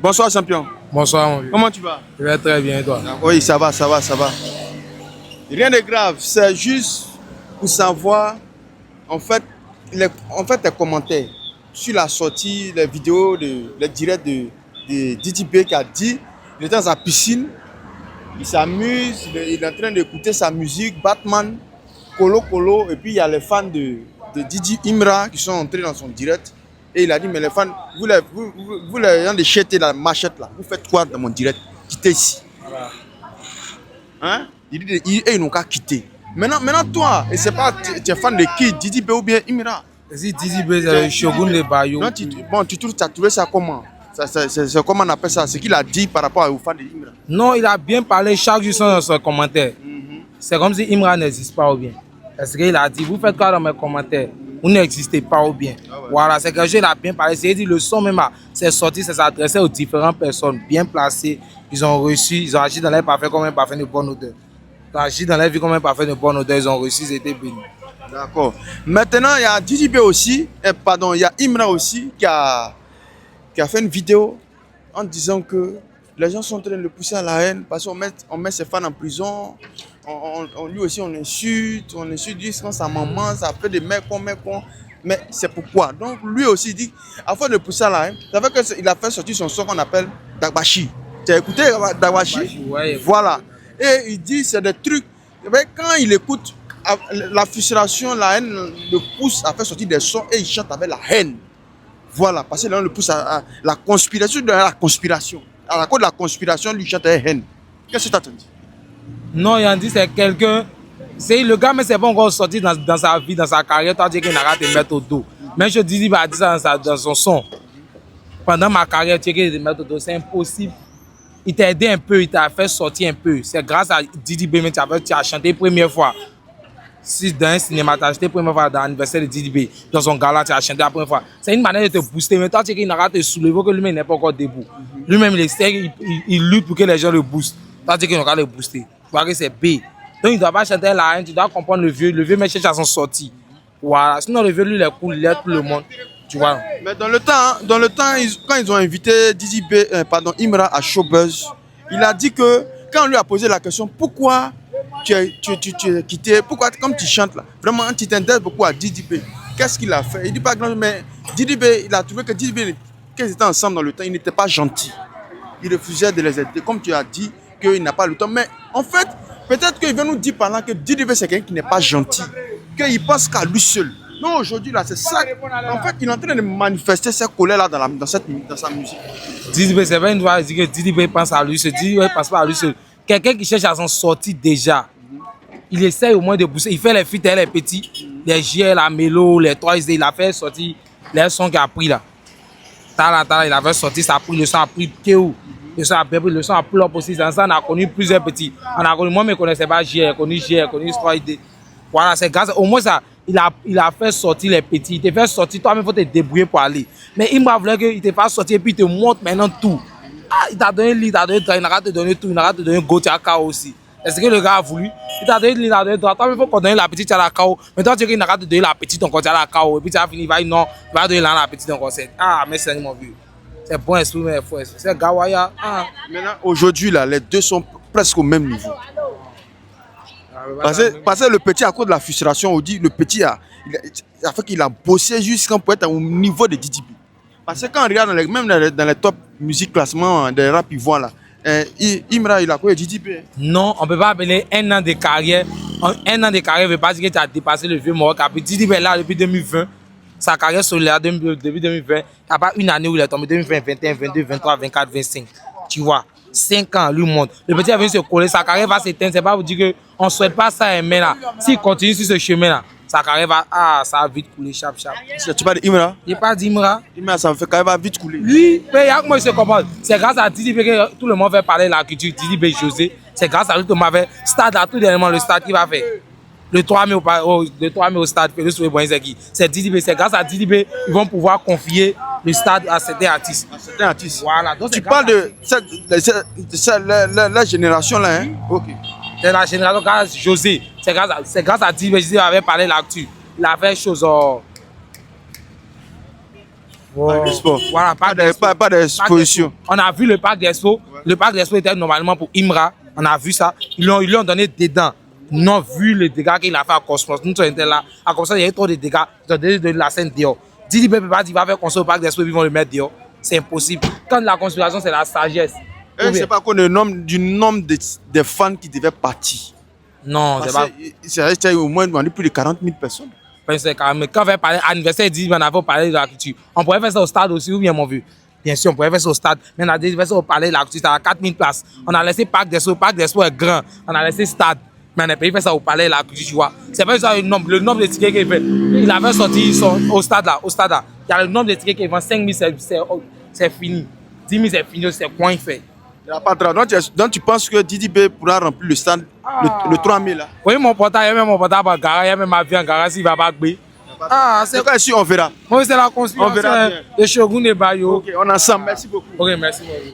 Bonsoir champion. Bonsoir mon vieux. Comment tu vas? Je vais très bien et toi? Oui, ça va. Rien de grave, c'est juste pour savoir en fait tes commentaires sur la sortie, les vidéos, les directs de Didi B qui a dit il était dans sa piscine, il s'amuse, il est en train d'écouter sa musique, Batman, Colo, et puis il y a les fans de Didi Imra qui sont entrés dans son direct. Et il a dit, mais les fans, vous les gens de jeter la machette là, vous faites quoi dans mon direct? Quittez ici. Voilà. Hein? Ils n'ont qu'à quitter. Maintenant toi, et c'est pas, tu es fan de qui? Didi B ou bien Imra? Si Didi B, c'est le shogun de Bayo. Non, tu as trouvé ça comment? C'est comment on appelle ça? Ce qu'il a dit par rapport aux fans de Imra? Non, il a bien parlé chaque jour dans son commentaire. C'est comme si Imra n'existe pas ou bien. Parce qu'il a dit, vous faites quoi dans mes commentaires? Vous n'existez pas ou bien. Ah ouais. Voilà, c'est quelque chose qu'il a bien parlé. C'est dit, le son même, c'est sorti, ça s'adressait aux différentes personnes bien placées. Ils ont reçu, ils ont agi dans leur parfait comme un parfait de bonne odeur. Ils ont agi dans leur vie comme un parfait de bonne odeur. Ils ont reçu, ils étaient bénis. D'accord. Maintenant, il y a Didi B aussi, il y a Imra aussi qui a fait une vidéo en disant que les gens sont en train de le pousser à la haine parce qu'on met ses fans en prison. Lui aussi, on insulte jusqu'à sa maman, ça fait des mecs cons. Mais c'est pourquoi. Donc, lui aussi, il dit, afin de pousser à la haine, ça fait qu'il a fait sortir son son qu'on appelle Dagbashi. Tu as écouté Dagbashi? Ouais, voilà. Et il dit, c'est des trucs. Mais quand il écoute, la frustration, la haine le pousse à faire sortir des sons et il chante avec la haine. Voilà, parce que là, on le pousse à la conspiration de la conspiration. À la cause de la conspiration, lui chante avec haine. Qu'est-ce que tu as dit? Non, il a dit c'est quelqu'un. C'est le gars, mais c'est pas encore sorti dans sa vie, dans sa carrière. Tu as dit qu'il n'a qu'à te mettre au dos. Mais je dis, il va dire ça dans son son. Pendant ma carrière, tu as dit de mettre au dos. C'est impossible. Il t'a aidé un peu, il t'a fait sortir un peu. C'est grâce à Didi B, tu as chanté première fois. Si dans un cinéma, tu as chanté première fois dans l'anniversaire de Didi B, dans son gala, tu as chanté la première fois. C'est une manière de te booster. Mais toi, tu as dit qu'il n'a qu'à te soulever, que lui-même n'est pas encore debout. Lui-même, il lutte pour que les gens le boostent. Toi, tu as dit qu'il n'a qu'à le booster. Tu vois que c'est B. Donc, il ne doit pas chanter la haine, tu dois comprendre le vieux. Le vieux mec cherche à s'en sortir. Voilà. Sinon, le vieux, lui, il est cool, il aide tout le monde. Tu vois. Mais dans le temps, quand ils ont invité Imra à Showbuzz, il a dit que, quand on lui a posé la question, pourquoi tu es quitté, pourquoi, comme tu chantes là, vraiment, tu t'intéresses beaucoup à Didi B. Qu'est-ce qu'il a fait? Il dit pas grand chose, mais Didi B, il a trouvé que Didi B, quand ils étaient ensemble dans le temps, il n'était pas gentil. Il refusait de les aider. Comme tu as dit, qu'il n'a pas le temps. Mais en fait, peut-être qu'il veut nous dire pendant que Didi B c'est quelqu'un qui n'est pas gentil, qu'il pense qu'à lui seul. Non, aujourd'hui là, c'est ça. En fait, il est en train de manifester cette colère-là dans sa musique. Didi B, c'est pas une fois dire que Didi B pense à lui seul. Didi B pense pas à lui seul. Quelqu'un qui cherche à s'en sortir déjà. Il essaie au moins de pousser. Il fait les feats, les petits, les JL, la Mélo, les 3 il a fait sortir les sons qu'il a pris là. Il avait sorti, ça a pris le son, a pris Kéou. Le son a pris le son, a pris l'op aussi. Dans ça, on a connu plusieurs petits. Moi, je ne connaissais pas JL, connu 3ID. Voilà, c'est grâce. Au moins, ça, il a fait sortir les petits. Il te fait sortir, toi-même, il faut te débrouiller pour aller. Mais il m'a voulu qu'il te fasse sortir et puis il te montre maintenant tout. Ah, il t'a donné lit, il t'a donné droit, il n'a qu'à te donner tout, il n'a qu'à te donner Gauthier KO aussi. Est-ce que le gars a voulu? Il t'a donné lit, il t'a donné droit. Toi-même, il faut qu'on donne la petite à la KO. Mais toi, tu dis qu'il n'a qu'à te donner la petite encore à la KO. Et puis tu as fini, il va dire non, il va donner la petite encore. Ah, mais c'est mon vieux. C'est bon esprit, mais faux esprit. C'est Gawaya. Ah. Maintenant, aujourd'hui, là, les deux sont presque au même niveau. Parce que le petit, à cause de la frustration, on dit le petit a fait qu'il a bossé jusqu'à pour être au niveau de Didi B. Parce que quand on regarde même dans les top musique classement des rap ivoires là, Imra il a quoi Didi B? Non, on ne peut pas appeler un an de carrière. Un an de carrière ne veut pas dire que tu as dépassé le vieux Maroc. Didi B est là depuis 2020. Sa carrière solaire depuis 2020. Il n'y a pas une année où il est tombé 2020, 21, 22, 23, 24, 25. Tu vois, 5 ans, lui monte. Le petit a venu se coller. Sa carrière va s'éteindre. C'est pas vous dire qu'on ne souhaite pas ça, mais là, s'il continue sur ce chemin-là, sa carrière va. Ah, ça va vite couler, chap. Tu parles d'Imra? Je parle d'Imra. Imra, ça fait carrière va vite couler. Lui, mais moi je comprends. C'est grâce à Didi B que tout le monde fait parler de la culture. Didi B José. C'est grâce à lui que tout le monde fait. Stade à tout dernièrement, le stade qu'il va faire. Le 3 mai au stade, c'est Didi B. C'est grâce à Didi B ils vont pouvoir confier le stade à certains artistes. Voilà. Donc, tu parles de la génération là, hein? Ok. C'est la génération grâce à José. C'est grâce à Didi B. José avait parlé de l'actu. Il a fait chose. Wow. du sport. Voilà, Pas d'exposition. On a vu le parc d'Expo. Ouais. Le parc d'Expo était normalement pour Imra. On a vu ça. Ils lui ont donné dedans. Ils ont vu les dégâts qu'il a fait à Cosmos. Nous, on était là. À Cosmos, il y a eu trop de dégâts. Ils ont donné de la scène dehors. Didi peut pas dire qu'il va faire construire au parc d'Expo et ils vont le mettre dehors. C'est impossible. Quand la conspiration, c'est la sagesse. C'est pas qu'on du nombre de fans qui devaient partir. Non, c'est pas. C'est au moins plus de 40 000 personnes. Mais quand on va parler anniversaire, dit on avait parlé de la culture. On pourrait faire ça au stade aussi, ou bien mon vieux. Bien sûr, on pourrait faire ça au stade. Mais on a fait ça au palais de la culture, à 4000 places. On a laissé Parc d'Expo. Parc d'Expo est grand. On a laissé stade. Mais on a payé faire ça au palais de la culture, tu vois. C'est pas ça le nombre de tickets qu'il fait. Il avait sorti au stade là. Il y a le nombre de tickets qu'il vend, 5 000, c'est fini. 10 000, c'est fini, c'est quoi il fait. Il n'y a pas de drame. Donc tu penses que Didi B pourra remplir le stade le 3 000 là? Oui, mon portable, il y a même mon portable en garage, il y a même ma vie en garage s'il ne va pas payer. Ah, c'est quoi ici, on verra. Moi, c'est la conspiration de Shogun et Bayo. Ok, on est ensemble. Merci beaucoup. Ok, merci.